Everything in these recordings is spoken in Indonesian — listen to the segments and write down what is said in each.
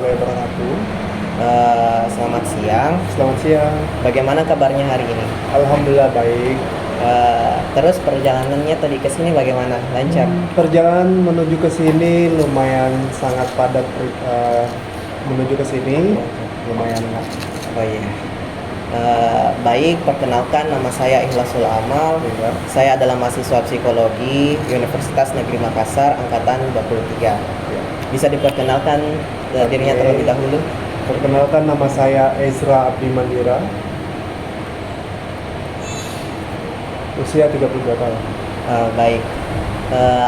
warahmatullahi wabarakatuh. Selamat siang. Selamat siang. Bagaimana kabarnya hari ini? Alhamdulillah baik. Terus perjalanannya tadi ke sini bagaimana? Lancar? Perjalanan menuju ke sini lumayan sangat padat. Menuju ke sini lumayan lah. Oh iya. Baik, perkenalkan nama saya Ikhlasul Amal. Ya. Saya adalah mahasiswa psikologi Universitas Negeri Makassar angkatan 23. Ya. Bisa diperkenalkan dirinya Oke. terlebih dahulu? Perkenalkan, nama saya Ezra Abdi Mandira. Usia 32 tahun. Baik.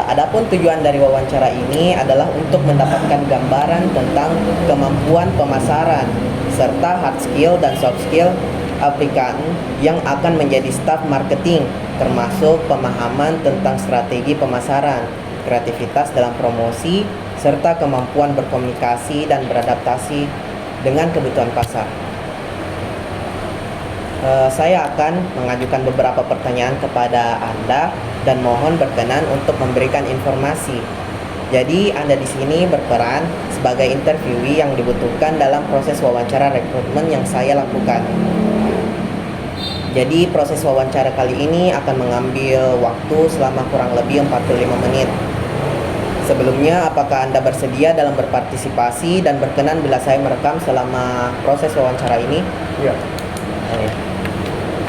Adapun tujuan dari wawancara ini adalah untuk mendapatkan gambaran tentang kemampuan pemasaran serta hard skill dan soft skill aplikan yang akan menjadi staf marketing, termasuk pemahaman tentang strategi pemasaran, kreativitas dalam promosi, serta kemampuan berkomunikasi dan beradaptasi dengan kebutuhan pasar. Saya akan mengajukan beberapa pertanyaan kepada Anda dan mohon berkenan untuk memberikan informasi. Jadi Anda di sini berperan sebagai interviewee yang dibutuhkan dalam proses wawancara rekrutmen yang saya lakukan. Jadi proses wawancara kali ini akan mengambil waktu selama kurang lebih 45 menit. Sebelumnya, apakah Anda bersedia dalam berpartisipasi dan berkenan bila saya merekam selama proses wawancara ini? Ya.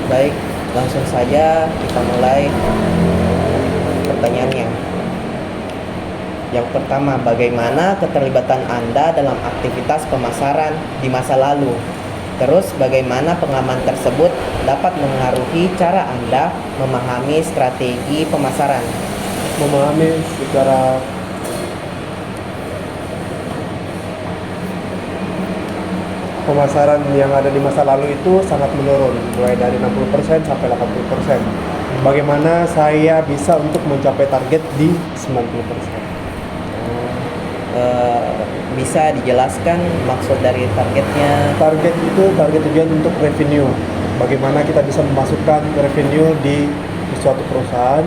Baik, langsung saja kita mulai pertanyaannya. Yang pertama, bagaimana keterlibatan Anda dalam aktivitas pemasaran di masa lalu? Terus, bagaimana pengalaman tersebut dapat mengaruhi cara Anda memahami strategi pemasaran? Memahami secara pemasaran yang ada di masa lalu itu sangat menurun, mulai dari 60% sampai 80%. Bagaimana saya bisa untuk mencapai target di 90%? Bisa dijelaskan maksud dari targetnya? Target itu target tujuan untuk revenue. Bagaimana kita bisa memasukkan revenue di suatu perusahaan,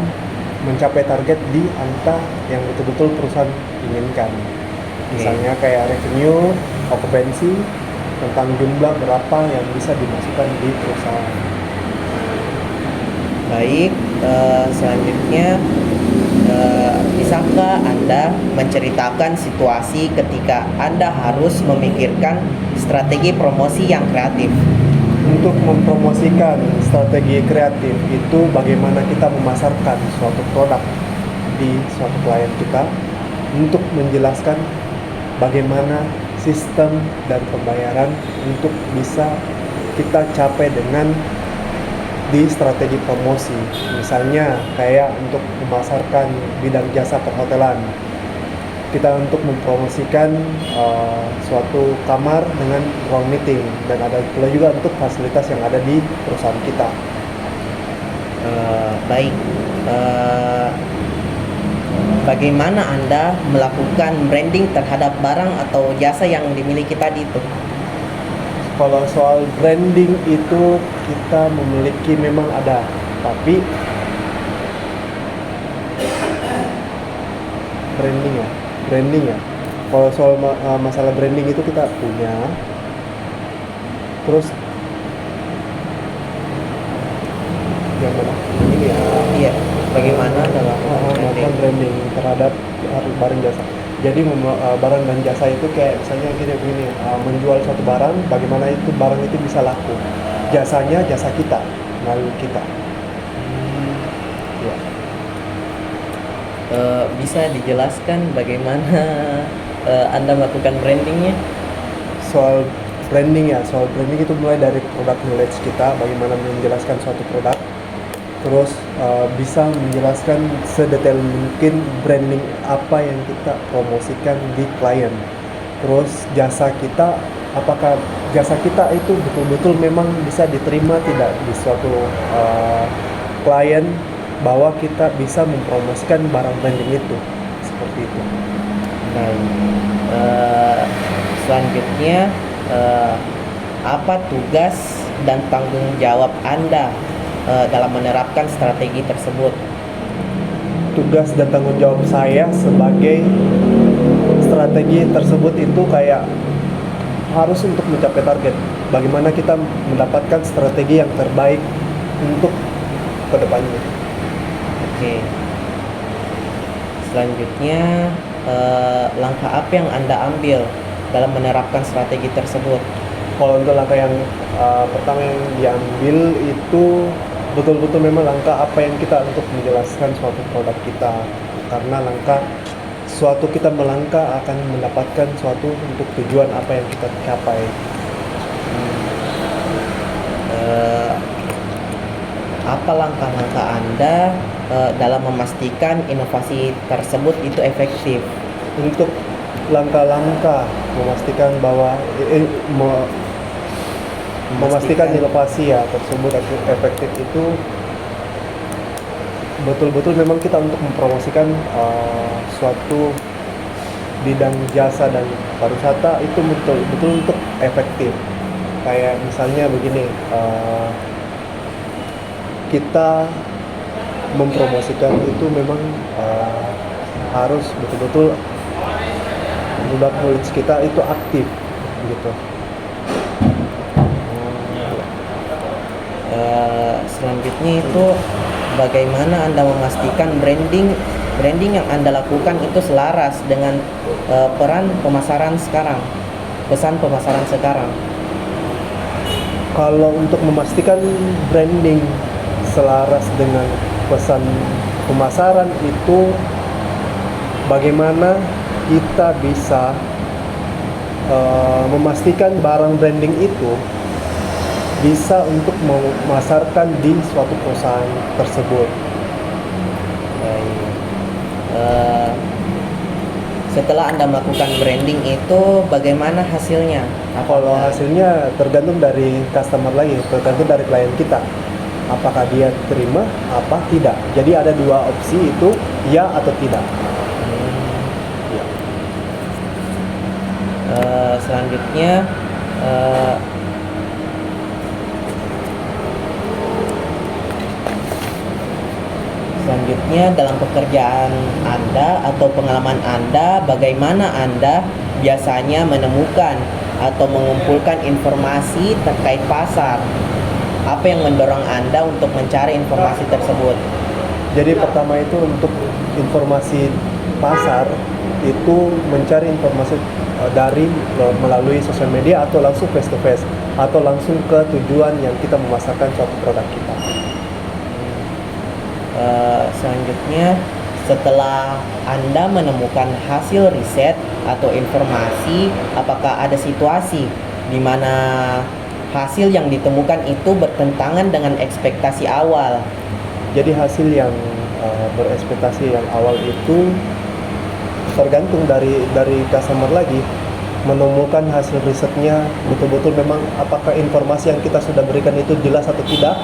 mencapai target di angka yang betul-betul perusahaan inginkan. Misalnya kayak revenue, okupansi, tentang jumlah berapa yang bisa dimasukkan di perusahaan. Baik, selanjutnya bisakah Anda menceritakan situasi ketika Anda harus memikirkan strategi promosi yang kreatif? Untuk mempromosikan strategi kreatif itu bagaimana kita memasarkan suatu produk di suatu klien kita, untuk menjelaskan bagaimana sistem dan pembayaran untuk bisa kita capai dengan di strategi promosi. Misalnya kayak untuk memasarkan bidang jasa perhotelan, kita untuk mempromosikan suatu kamar dengan ruang meeting, dan ada pula juga untuk fasilitas yang ada di perusahaan kita. Baik, bagaimana Anda melakukan branding terhadap barang atau jasa yang dimiliki tadi itu? Kalau soal branding itu kita memiliki, memang ada, tapi branding ya. Kalau soal masalah branding itu kita punya. Terus yang mana? Ini ya. Iya, bagaimana dalam Melakukan branding terhadap barang jasa. Jadi barang dan jasa itu kayak misalnya begini, menjual suatu barang, bagaimana itu barang itu bisa laku. Jasanya jasa kita, melalui kita. Ya. Bisa dijelaskan bagaimana Anda melakukan brandingnya? Soal branding itu mulai dari product knowledge kita, bagaimana menjelaskan suatu produk. Terus bisa menjelaskan sedetail mungkin branding apa yang kita promosikan di klien. Terus jasa kita, apakah jasa kita itu betul-betul memang bisa diterima tidak di suatu klien, bahwa kita bisa mempromosikan barang branding itu, seperti itu. Baik. Selanjutnya, apa tugas dan tanggung jawab Anda dalam menerapkan strategi tersebut? Tugas dan tanggung jawab saya sebagai strategi tersebut itu kayak harus untuk mencapai target. Bagaimana kita mendapatkan strategi yang terbaik untuk kedepannya. Oke. Selanjutnya, langkah apa yang Anda ambil dalam menerapkan strategi tersebut? Kalau untuk langkah yang pertama yang diambil itu betul-betul memang langkah apa yang kita untuk menjelaskan suatu produk kita, karena langkah suatu kita melangkah akan mendapatkan suatu untuk tujuan apa yang kita capai. Eh, apa langkah-langkah Anda dalam memastikan inovasi tersebut itu efektif? Untuk langkah-langkah memastikan bahwa memastikan inovasi ya tersebut efektif itu betul-betul memang kita untuk mempromosikan suatu bidang jasa dan pariwisata itu betul-betul untuk efektif. Kayak misalnya begini, kita mempromosikan itu memang harus betul-betul budak knowledge kita itu aktif gitu. Selanjutnya itu bagaimana Anda memastikan branding yang Anda lakukan itu selaras dengan peran pemasaran sekarang, pesan pemasaran sekarang. Kalau untuk memastikan branding selaras dengan pesan pemasaran itu bagaimana kita bisa memastikan barang branding itu bisa untuk memasarkan di suatu perusahaan tersebut. Baik. Setelah Anda melakukan branding itu bagaimana hasilnya? Kalau hasilnya tergantung dari customer lagi, tergantung dari klien kita. Apakah dia terima, apa tidak. Jadi ada dua opsi itu, ya atau tidak. Ya. Selanjutnya dalam pekerjaan Anda atau pengalaman Anda, bagaimana Anda biasanya menemukan atau mengumpulkan informasi terkait pasar? Apa yang mendorong Anda untuk mencari informasi tersebut? Jadi pertama itu untuk informasi pasar itu mencari informasi dari melalui sosial media atau langsung face to face atau langsung ke tujuan yang kita memasarkan suatu produk kita. Selanjutnya, setelah Anda menemukan hasil riset atau informasi, apakah ada situasi di mana hasil yang ditemukan itu bertentangan dengan ekspektasi awal? Jadi hasil yang berekspektasi yang awal itu tergantung dari customer lagi, menemukan hasil risetnya betul-betul memang apakah informasi yang kita sudah berikan itu jelas atau tidak,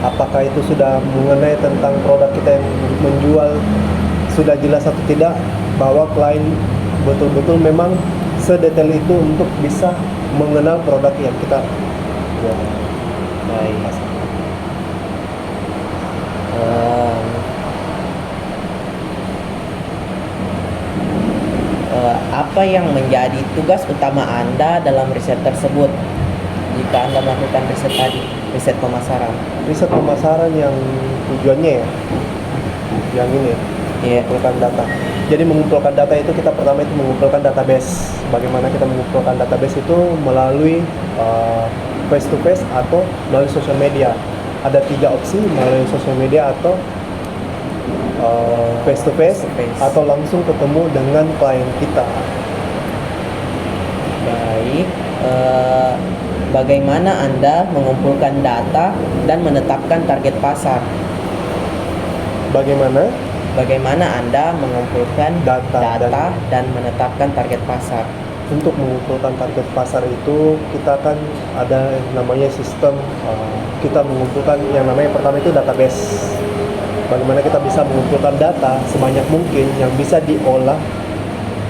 apakah itu sudah mengenai tentang produk kita yang menjual sudah jelas atau tidak, bahwa klien betul-betul memang sedetail itu untuk bisa mengenal produk yang kita jual. Baik. Apa yang menjadi tugas utama Anda dalam riset tersebut? Jika Anda melakukan riset tadi, riset pemasaran. Riset pemasaran yang tujuannya ya, yang ini mengumpulkan data. Jadi mengumpulkan data itu kita pertama itu mengumpulkan database. Bagaimana kita mengumpulkan database itu melalui face to face atau melalui sosial media. Ada 3 opsi, melalui sosial media atau face to face atau langsung ketemu dengan klien kita. Baik. Bagaimana Anda mengumpulkan data dan menetapkan target pasar? Bagaimana Anda mengumpulkan data dan menetapkan target pasar? Untuk mengumpulkan target pasar itu kita kan ada namanya sistem, kita mengumpulkan yang namanya pertama itu database. Bagaimana kita bisa mengumpulkan data sebanyak mungkin yang bisa diolah,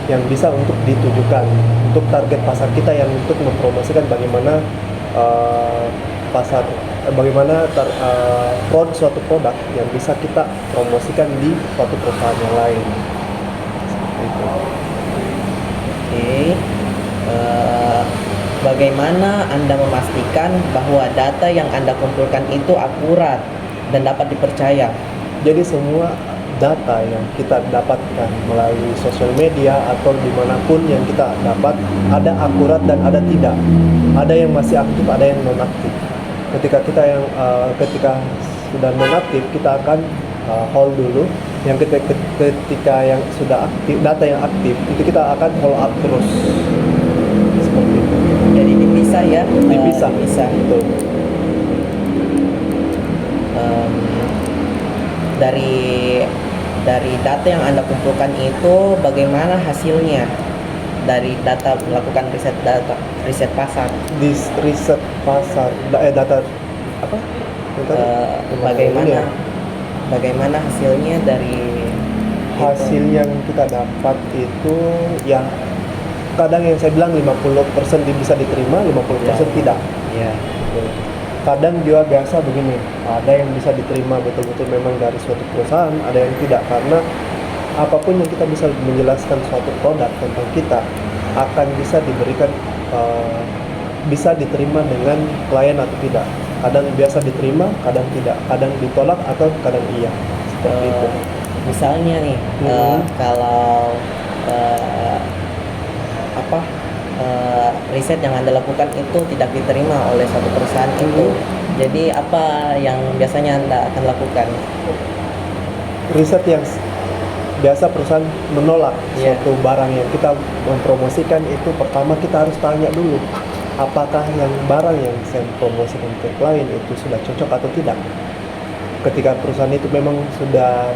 yang bisa untuk ditujukan untuk target pasar kita, yang untuk mempromosikan bagaimana suatu produk yang bisa kita promosikan di suatu perusahaan yang lain. Seperti itu. Oke. Bagaimana Anda memastikan bahwa data yang Anda kumpulkan itu akurat dan dapat dipercaya? Jadi semua data yang kita dapatkan melalui sosial media atau dimanapun yang kita dapat, ada akurat dan ada tidak. Ada yang masih aktif, ada yang non aktif. Ketika sudah non aktif, kita akan hold dulu. Yang ketika yang sudah aktif, data yang aktif itu kita akan follow up terus, seperti itu. Jadi dipisah ya? Dipisah. Dipisah. Betul. Dari data yang Anda kumpulkan itu bagaimana hasilnya dari data melakukan riset pasar? Di riset pasar, data apa? Bagaimana hasilnya dari Hasil yang kita dapat itu yang kadang yang saya bilang 50% bisa diterima, 50% tidak. ya Kadang juga biasa begini, ada yang bisa diterima betul-betul memang dari suatu perusahaan, ada yang tidak, karena apapun yang kita bisa menjelaskan suatu produk tentang kita akan bisa diberikan bisa diterima dengan klien atau tidak. Kadang biasa diterima, kadang tidak, kadang ditolak atau kadang iya, seperti itu. Misalnya nih, kalau riset yang Anda lakukan itu tidak diterima oleh suatu perusahaan itu, jadi apa yang biasanya Anda akan lakukan? Riset yang biasa perusahaan menolak suatu barang yang kita mempromosikan itu, pertama kita harus tanya dulu apakah yang barang yang saya promosikan ke klien itu sudah cocok atau tidak. Ketika perusahaan itu memang sudah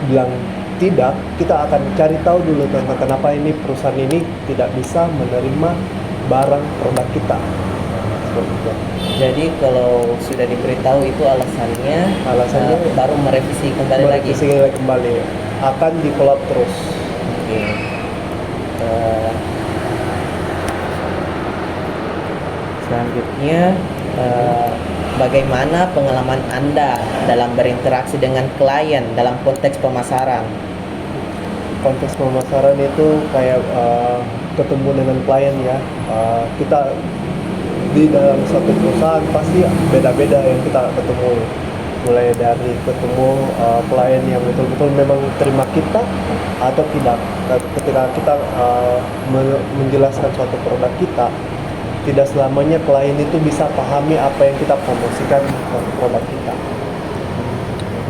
bilang tidak, kita akan cari tahu dulu tentang kenapa ini perusahaan ini tidak bisa menerima barang produk kita. Seperti itu. Jadi kalau sudah diberitahu itu alasannya baru merevisi kembali lagi. Akan di follow up terus. Oke. Selanjutnya, bagaimana pengalaman Anda dalam berinteraksi dengan klien dalam konteks pemasaran? Konteks pemasaran itu kayak ketemu dengan klien ya. Kita di dalam satu perusahaan pasti beda-beda yang kita ketemu. Mulai dari ketemu klien yang betul-betul memang terima kita atau tidak. Ketika kita menjelaskan suatu produk kita, tidak selamanya klien itu bisa pahami apa yang kita promosikan produk kita.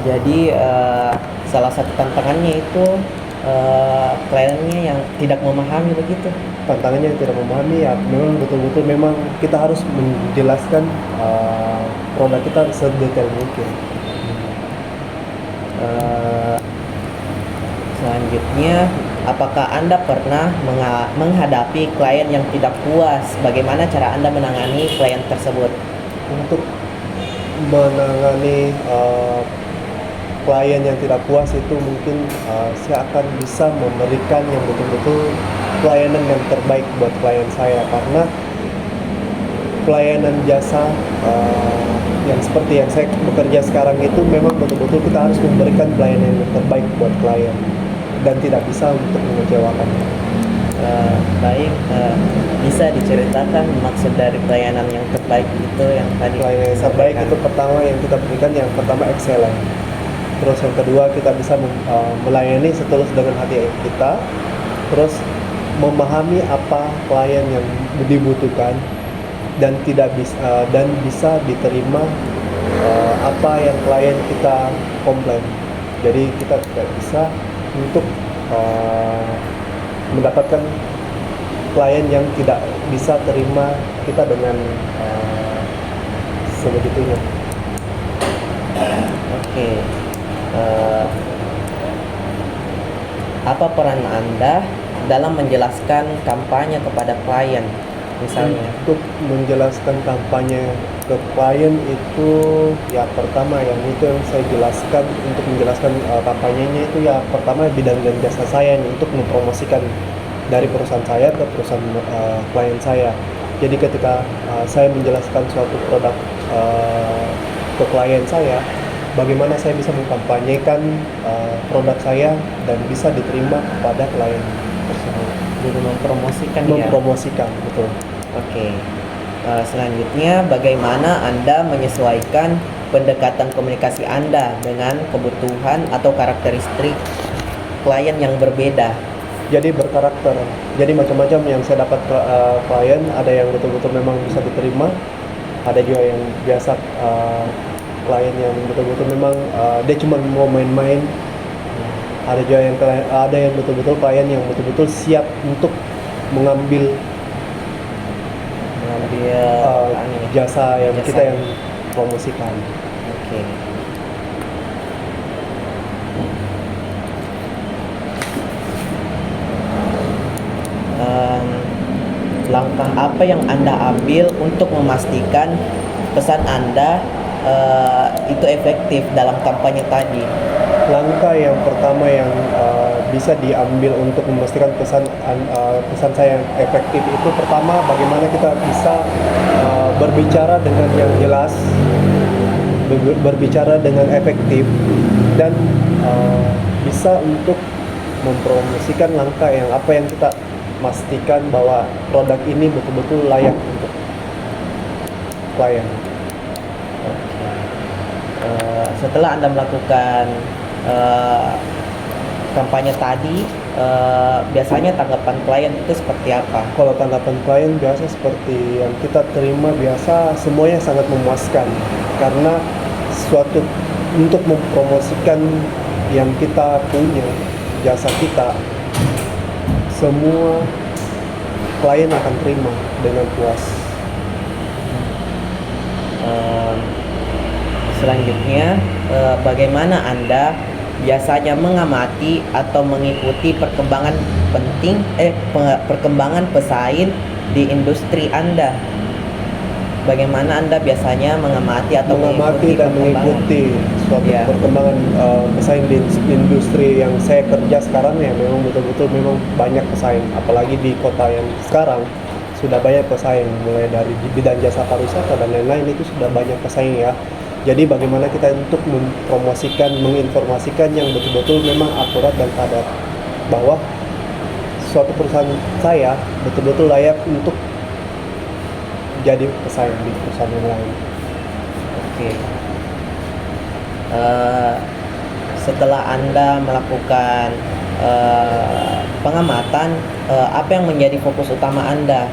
Jadi salah satu tantangannya itu kliennya yang tidak memahami begitu. Tantangannya yang tidak memahami ya, memang betul-betul memang kita harus menjelaskan produk kita sedetail mungkin. Selanjutnya, apakah Anda pernah menghadapi klien yang tidak puas? Bagaimana cara Anda menangani klien tersebut? Untuk menangani klien yang tidak puas itu mungkin saya akan bisa memberikan yang betul-betul pelayanan yang terbaik buat klien saya, karena pelayanan jasa yang seperti yang saya bekerja sekarang itu memang betul-betul kita harus memberikan pelayanan yang terbaik buat klien dan tidak bisa untuk mengecewakan. Baik, bisa diceritakan maksud dari pelayanan yang terbaik itu yang tadi? Pelayanan yang terbaik itu pertama yang kita berikan, yang pertama excellent. Terus yang kedua kita bisa melayani setulus dengan hati kita. Terus memahami apa klien yang dibutuhkan dan bisa diterima apa yang klien kita komplain. Jadi kita tidak bisa untuk mendapatkan klien yang tidak bisa terima kita dengan sebegitunya. Oke. Apa peran Anda dalam menjelaskan kampanye kepada klien, misalnya? Untuk menjelaskan kampanye ke klien itu ya pertama yang saya jelaskan, untuk menjelaskan kampanyenya itu ya pertama bidang dan jasa saya nih, untuk mempromosikan dari perusahaan saya ke perusahaan klien saya. Jadi ketika saya menjelaskan suatu produk ke klien saya, bagaimana saya bisa mengkampanyekan produk saya dan bisa diterima kepada klien tersebut. Jadi mempromosikan ya. Mempromosikan, betul. Oke. Selanjutnya, bagaimana Anda menyesuaikan pendekatan komunikasi Anda dengan kebutuhan atau karakteristik klien yang berbeda? Jadi berkarakter. Jadi macam-macam yang saya dapat klien, ada yang betul-betul memang bisa diterima, ada juga yang biasa klien yang betul-betul memang dia cuma mau main-main. Ada juga yang ada yang betul-betul klien yang betul-betul siap untuk mengambil jasa yang jasa. kita yang promosikan. Oke. Langkah apa yang Anda ambil untuk memastikan pesan Anda itu efektif dalam kampanye tadi? Langkah yang pertama yang bisa diambil untuk memastikan pesan saya yang efektif itu, pertama bagaimana kita bisa berbicara dengan yang jelas, berbicara dengan efektif, dan bisa untuk mempromosikan langkah yang apa yang kita pastikan bahwa produk ini betul-betul layak untuk klien. Setelah Anda melakukan kampanye tadi, biasanya tanggapan klien itu seperti apa? Kalau tanggapan klien biasa seperti yang kita terima, biasa semuanya sangat memuaskan, karena suatu untuk mempromosikan yang kita punya, jasa kita, semua klien akan terima dengan puas. Selanjutnya, bagaimana Anda biasanya mengamati atau mengikuti perkembangan pesaing di industri Anda? Bagaimana Anda biasanya mengamati atau dan mengikuti suatu perkembangan pesaing di industri yang saya kerja sekarang ya, memang betul-betul memang banyak pesaing, apalagi di kota yang sekarang sudah banyak pesaing, mulai dari bidang jasa pariwisata dan lain-lain, itu sudah banyak pesaing ya. Jadi bagaimana kita untuk mempromosikan, menginformasikan yang betul-betul memang akurat dan padat, bahwa suatu perusahaan saya betul-betul layak untuk jadi pesaing di perusahaan yang lain. Oke. Setelah Anda melakukan pengamatan, apa yang menjadi fokus utama Anda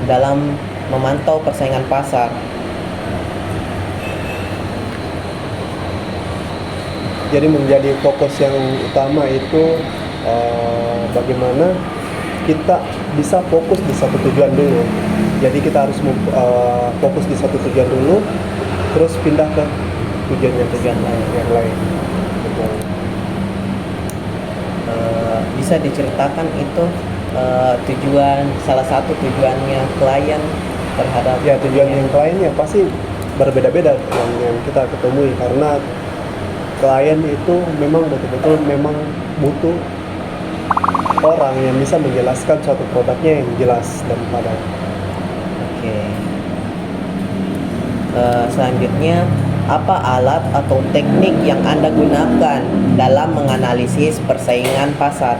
dalam memantau persaingan pasar? Jadi menjadi fokus yang utama itu bagaimana kita bisa fokus di satu tujuan dulu. Jadi kita harus fokus di satu tujuan dulu, terus pindah ke tujuan yang lain. Betul. Bisa diceritakan itu salah satu tujuannya klien terhadap tujuan yang kliennya pasti berbeda-beda yang kita ketemui, karena klien itu memang betul-betul memang butuh orang yang bisa menjelaskan suatu produknya yang jelas dan padat. Oke. Selanjutnya, apa alat atau teknik yang Anda gunakan dalam menganalisis persaingan pasar?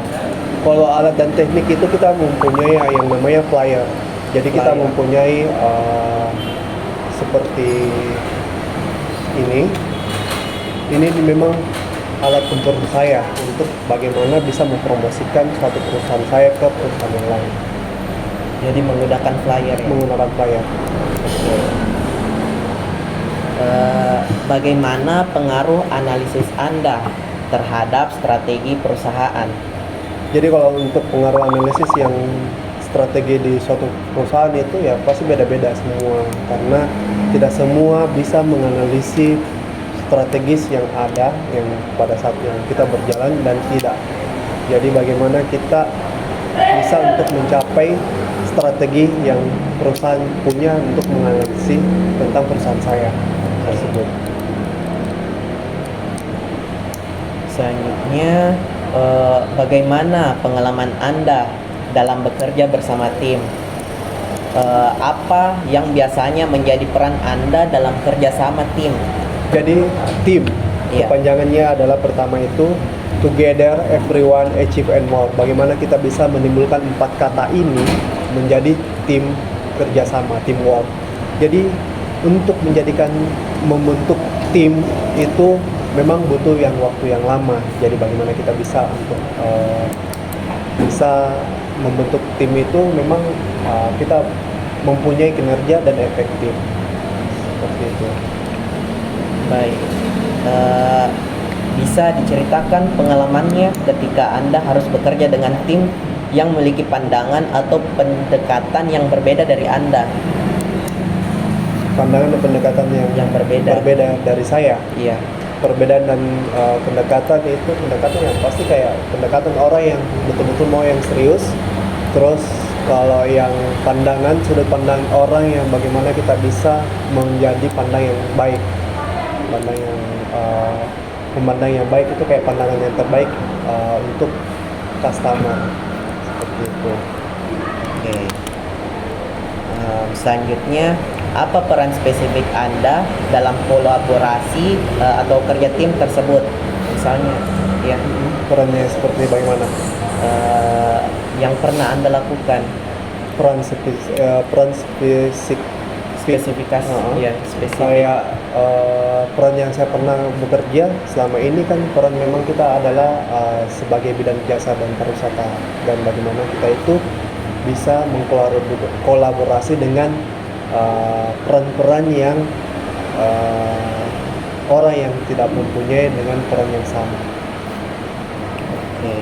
Kalau alat dan teknik itu kita mempunyai yang namanya flyer. Jadi kita mempunyai seperti ini memang alat tempur saya untuk bagaimana bisa mempromosikan suatu perusahaan saya ke perusahaan yang lain. Jadi menggunakan flyer ya? Menggunakan flyer. Bagaimana pengaruh analisis Anda terhadap strategi perusahaan? Jadi kalau untuk pengaruh analisis yang strategi di suatu perusahaan itu ya pasti beda-beda semua, karena tidak semua bisa menganalisis strategis yang ada yang pada saat yang kita berjalan dan tidak. Jadi bagaimana kita bisa untuk mencapai strategi yang perusahaan punya untuk menganalisis tentang perusahaan saya tersebut. Selanjutnya, bagaimana pengalaman Anda dalam bekerja bersama tim? Apa yang biasanya menjadi peran Anda dalam kerjasama tim? Jadi tim, kepanjangannya adalah pertama itu together, everyone, achieve and more. Bagaimana kita bisa menimbulkan 4 kata ini menjadi tim kerjasama, teamwork. Jadi untuk membentuk tim itu memang butuh waktu yang lama. Jadi bagaimana kita bisa untuk bisa membentuk tim itu memang kita mempunyai kinerja dan efektif seperti itu. Baik. Bisa diceritakan pengalamannya ketika Anda harus bekerja dengan tim yang memiliki pandangan atau pendekatan yang berbeda dari Anda? Pandangan dan pendekatan yang berbeda dari saya. Iya. Perbedaan dan pendekatan itu yang pasti kayak pendekatan orang yang betul-betul mau yang serius. Terus kalau yang pandangan, sudut pandang orang yang bagaimana kita bisa menjadi pandang yang baik, memandang yang baik itu kayak pandangan yang terbaik untuk customer seperti itu. Oke. Selanjutnya, apa peran spesifik Anda dalam kolaborasi atau kerja tim tersebut? Misalnya, ya, Perannya seperti bagaimana? yang pernah Anda lakukan. Peran Spesifikasi, ya, spesifik. Kayak peran yang saya pernah bekerja selama ini kan peran memang kita adalah sebagai bidang jasa dan pariwisata, dan bagaimana kita itu bisa mengkolaborasi dengan peran-peran yang orang yang tidak mempunyai dengan peran yang sama. Oke.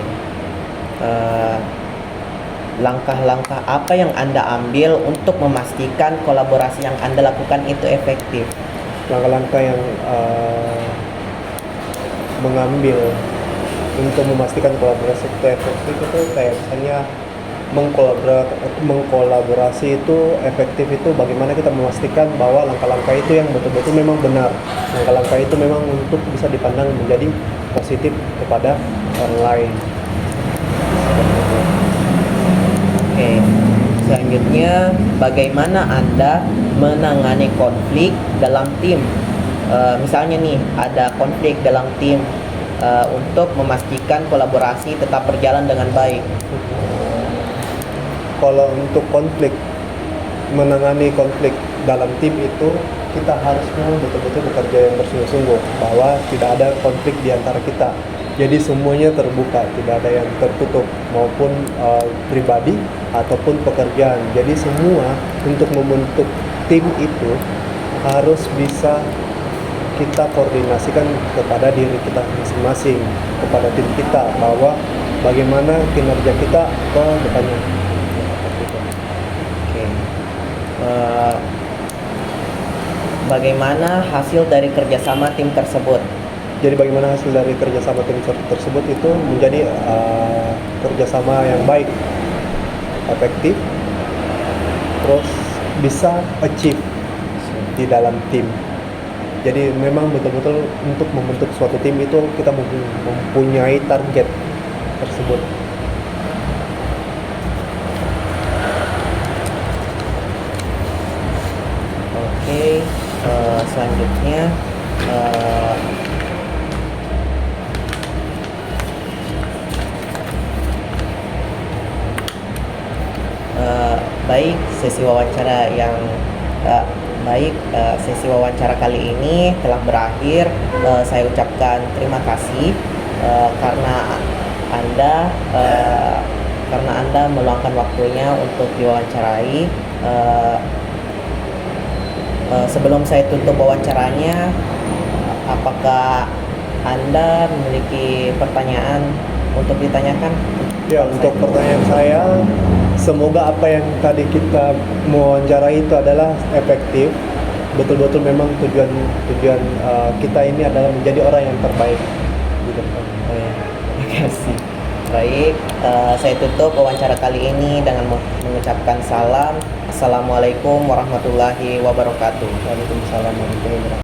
Langkah-langkah apa yang Anda ambil untuk memastikan kolaborasi yang Anda lakukan itu efektif? Langkah-langkah yang mengambil untuk memastikan kolaborasi itu efektif itu kayak misalnya mengkolaborasi itu efektif itu bagaimana kita memastikan bahwa langkah-langkah itu yang betul-betul memang benar, langkah-langkah itu memang untuk bisa dipandang menjadi positif kepada orang lain. Oke. Selanjutnya, bagaimana Anda menangani konflik dalam tim? Misalnya nih, ada konflik dalam tim untuk memastikan kolaborasi tetap berjalan dengan baik. Kalau untuk menangani konflik dalam tim itu kita harus memang betul-betul bekerja yang bersungguh-sungguh bahwa tidak ada konflik di antara kita. Jadi semuanya terbuka, tidak ada yang tertutup maupun pribadi ataupun pekerjaan. Jadi semua untuk membentuk tim itu harus bisa kita koordinasikan kepada diri kita masing-masing, kepada tim kita, bahwa bagaimana kinerja kita ke depannya. Oke. Bagaimana hasil dari kerjasama tim tersebut? Jadi bagaimana hasil dari kerjasama tim tersebut itu menjadi kerjasama yang baik, efektif, terus bisa achieve di dalam tim. Jadi memang betul-betul untuk membentuk suatu tim itu kita mempunyai target tersebut. Oke. Selanjutnya, baik, sesi wawancara yang baik, sesi wawancara kali ini telah berakhir. Saya ucapkan terima kasih karena Anda meluangkan waktunya untuk diwawancarai. Sebelum saya tutup wawancaranya, apakah Anda memiliki pertanyaan untuk ditanyakan? Ya, untuk pertanyaan saya, semoga apa yang tadi kita mau wawancarai itu adalah efektif. Betul-betul memang tujuan kita ini adalah menjadi orang yang terbaik di depan. Terima kasih. Baik, saya tutup wawancara kali ini dengan mengucapkan salam. Assalamualaikum warahmatullahi wabarakatuh. Waalaikumsalam warahmatullahi wabarakatuh.